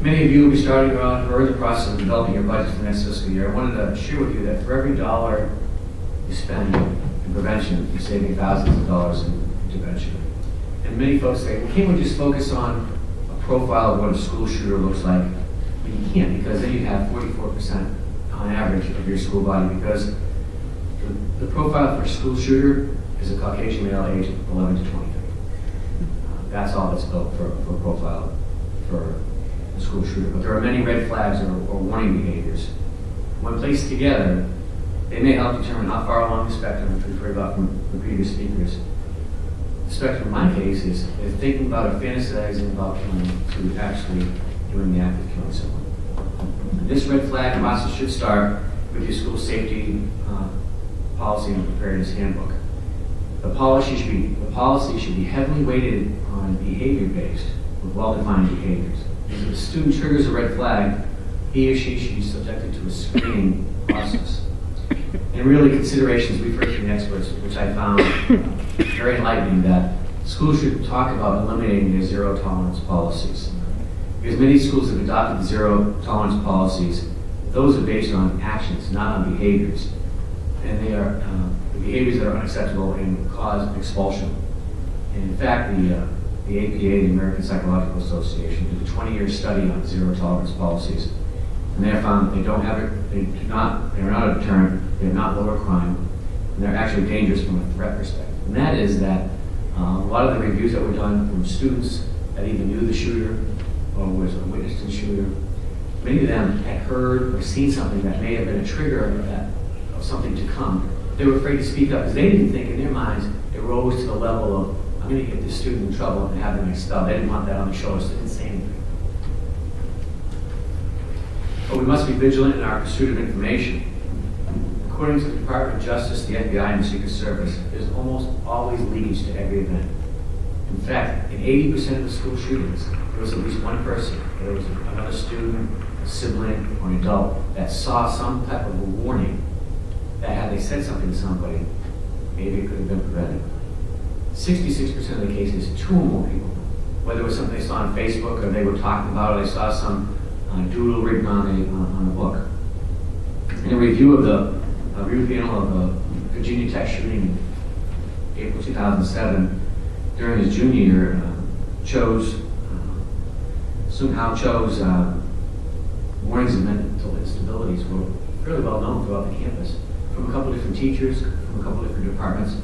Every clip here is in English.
Many of you will be starting around or in the process of developing your budget for the next fiscal year. I wanted to share with you that for every dollar you spend in prevention, you're saving thousands of dollars in intervention. And many folks say, well, can't we just focus on a profile of what a school shooter looks like? But you can't, because then you have 44% on average of your school body, because the profile for a school shooter is a Caucasian male age 11 to 23. That's all that's built for a profile for a school shooter. But there are many red flags or warning behaviors. When placed together, they may help determine how far along the spectrum, which we've heard about from the previous speakers. The spectrum in my case is thinking about or fantasizing about killing to actually doing the act of killing someone. And this red flag process should start with your school safety policy and preparedness handbook. The policy should be heavily weighted on behavior-based with well-defined behaviors. If the student triggers a red flag, he or she should be subjected to a screening process. And really considerations we've heard from the experts, which I found very enlightening, that schools should talk about eliminating their zero tolerance policies. Because many schools have adopted the zero tolerance policies. Those are based on actions, not on behaviors. And they are the behaviors that are unacceptable and cause expulsion. And in fact, the APA, the American Psychological Association, did a 20-year study on zero tolerance policies. And they have found that they are not a deterrent, they are not lower crime, and they're actually dangerous from a threat perspective. And that is that a lot of the reviews that were done from students that either knew the shooter or was a witness to the shooter, many of them had heard or seen something that may have been a trigger of something to come. They were afraid to speak up because they didn't think in their minds it rose to the level of, I'm going to get this student in trouble and have them expelled. They didn't want that on the shoulders, so they didn't say anything. But we must be vigilant in our pursuit of information. According to the Department of Justice, the FBI, and the Secret Service, there's almost always leakage to every event. In fact, in 80% of the school shootings, there was at least one person, there was another student, a sibling, or an adult, that saw some type of a warning that had they said something to somebody, maybe it could have been prevented. 66% of the cases, two or more people, whether it was something they saw on Facebook or they were talking about, or they saw some doodle written on a book. In a review of the review panel of the Virginia Tech shooting in April 2007, during his junior year, Sung Hao Cho's warnings of mental instabilities were fairly well known throughout the campus, from a couple different teachers, from a couple different departments,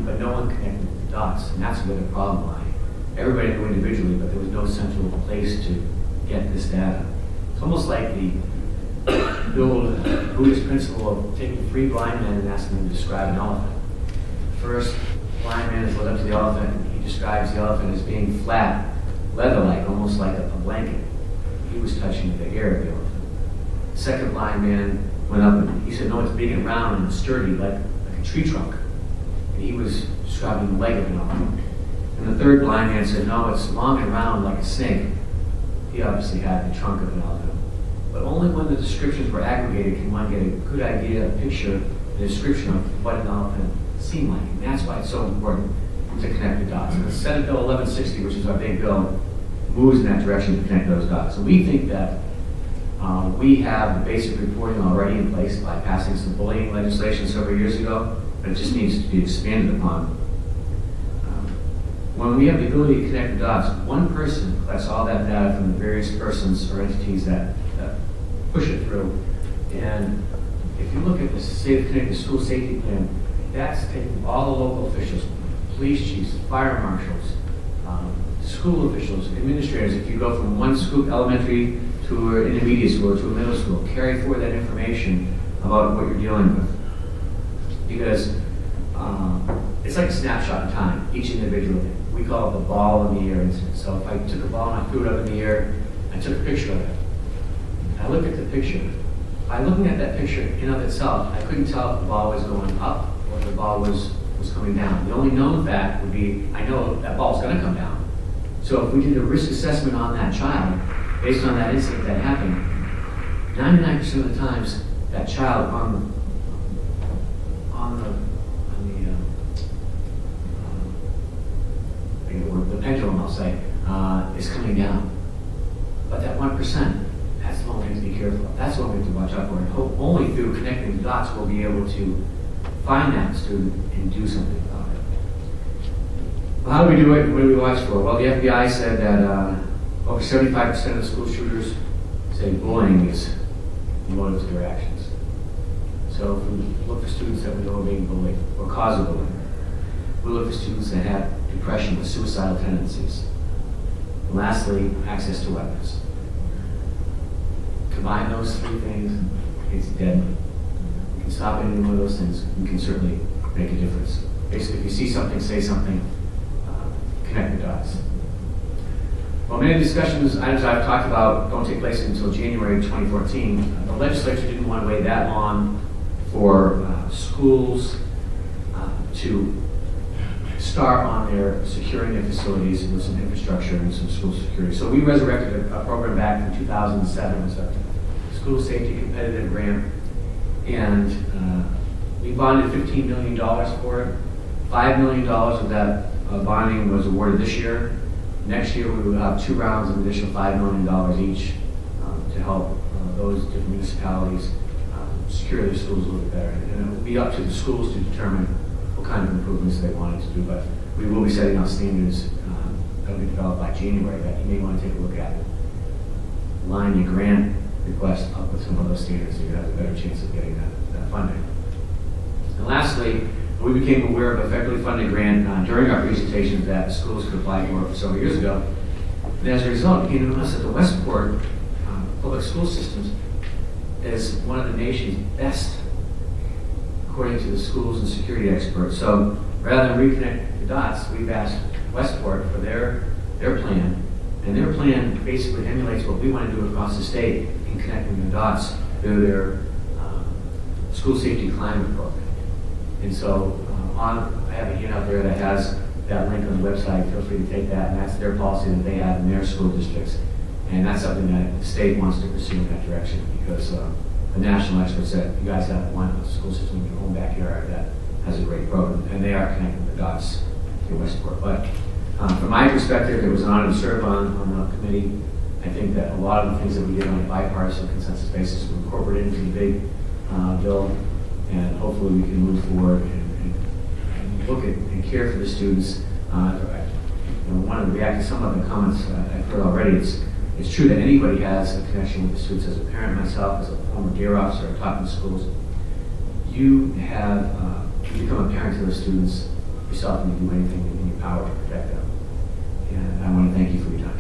but no one connected the dots, and that's where the problem lied. Everybody knew individually, but there was no central place to get this data. It's almost like the old Buddhist principle of taking 3 blind men and asking them to describe an elephant. First, the blind man is led up to the elephant, and he describes the elephant as being flat, leather-like, almost like a blanket. He was touching the hair of the elephant. The second blind man went up and he said, no, it's big and round and sturdy, like a tree trunk. And he was describing the leg of an elephant. And the third blind man said, no, it's long and round like a snake. He obviously had the trunk of an elephant. But only when the descriptions were aggregated can one get a good idea, a picture, a description of what an elephant seemed like. And that's why it's so important to connect the dots. And the Senate Bill 1160, which is our big bill, moves in that direction to connect those dots. So we think that we have the basic reporting already in place by passing some bullying legislation several years ago, but it just needs to be expanded upon. When we have the ability to connect the dots, one person collects all that data from the various persons or entities that push it through. And if you look at the State of Connecticut School Safety Plan, that's taking all the local officials, police chiefs, fire marshals, school officials, administrators. If you go from one school, elementary to an intermediate school or to a middle school, carry forward that information about what you're dealing with. Because it's like a snapshot in time, each individual thing. We call it the ball in the air incident. So if I took a ball and I threw it up in the air, I took a picture of it. I looked at the picture. By looking at that picture in of itself, I couldn't tell if the ball was going up or the ball was coming down. The only known fact would be, I know that ball's going to come down. So if we did a risk assessment on that child, based on that incident that happened, 99% of the times that child on the pendulum, I'll say, is coming down. But that 1%, that's the one we have to be careful of. That's the one we have to watch out for. And only through connecting the dots we'll be able to find that student and do something about it. Well, how do we do it? What do we watch for? Well, the FBI said that over 75% of the school shooters say bullying is the motive to their actions. So if we look for students that we know are being bullied or cause of bullying, we look for students that have depression with suicidal tendencies. And lastly, access to weapons. Combine those three things, it's deadly. You can stop any one of those things, you can certainly make a difference. Basically, if you see something, say something, connect the dots. Well, many discussions, items I've talked about don't take place until January 2014. The legislature didn't want to wait that long for schools to start on their securing their facilities with some infrastructure and some school security. So we resurrected a program back in 2007. It's a school safety competitive grant, and we bonded $15 million for it. $5 million of that bonding was awarded this year. Next year we will have 2 rounds of additional $5 million each to help those different municipalities secure their schools a little bit better. And it will be up to the schools to determine what kind of improvements they wanted to do, but we will be setting out standards that will be developed by January that you may want to take a look at. Line your grant request up with some of those standards so you have a better chance of getting that funding. And lastly, we became aware of a federally funded grant during our presentations that schools could apply for several years ago. And as a result, it became known to us that the Westport public school systems is one of the nation's best, according to the schools and security experts. So rather than reconnect the dots, we've asked Westport for their plan. And their plan basically emulates what we want to do across the state in connecting the dots through their school safety climate program. And so I have a handout there that has that link on the website. Feel free to take that, and that's their policy that they have in their school districts. And that's something that the state wants to pursue in that direction because the national experts said, you guys have one school system in your own backyard that has a great program, and they are connecting the dots to Westport. But from my perspective, it was an honor to serve on the committee. I think that a lot of the things that we did on a bipartisan consensus basis were incorporated into the big bill, and hopefully we can move forward and look at and care for the students. Want to react to some of the comments I've heard already. It's true that anybody has a connection with the students. As a parent myself, as a former DARE officer, I've taught in schools. You become a parent to those students yourself, and you do anything in your power to protect them. And I want to thank you for your time.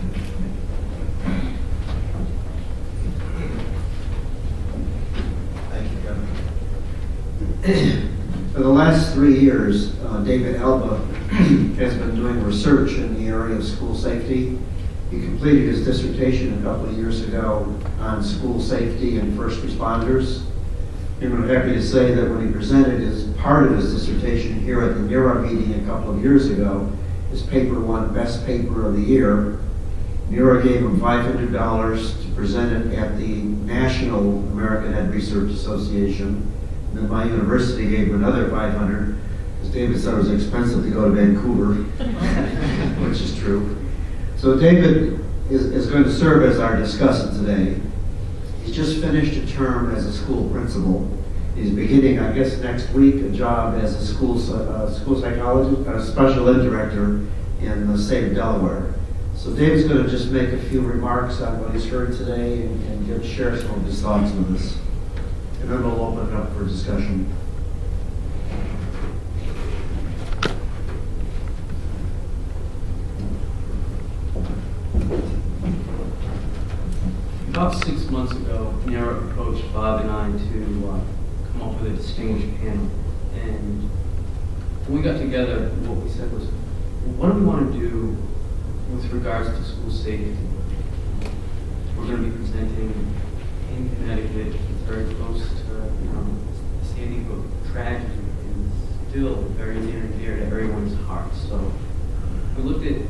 Thank you, Kevin. For the last 3 years, David Alba has been doing research in the area of school safety. He completed his dissertation a couple of years ago on school safety and first responders. And I'm happy to say that when he presented as part of his dissertation here at the NERA meeting a couple of years ago, his paper won Best Paper of the Year. NERA gave him $500 to present it at the National American Head Research Association. And then my university gave him another $500 because David said it was expensive to go to Vancouver, which is true. So David is going to serve as our discussant today. He's just finished a term as a school principal. He's beginning, I guess, next week a job as a school psychologist, a special ed director in the state of Delaware. So David's going to just make a few remarks on what he's heard today and share some of his thoughts with us. And then we'll open it up for discussion. About 6 months ago, NERA approached Bob and I to come up with a distinguished panel. And when we got together, what we said was, what do we want to do with regards to school safety? We're going to be presenting in Connecticut. It's very close to the Sandy Hook tragedy, and still very near and dear to everyone's heart. So we looked at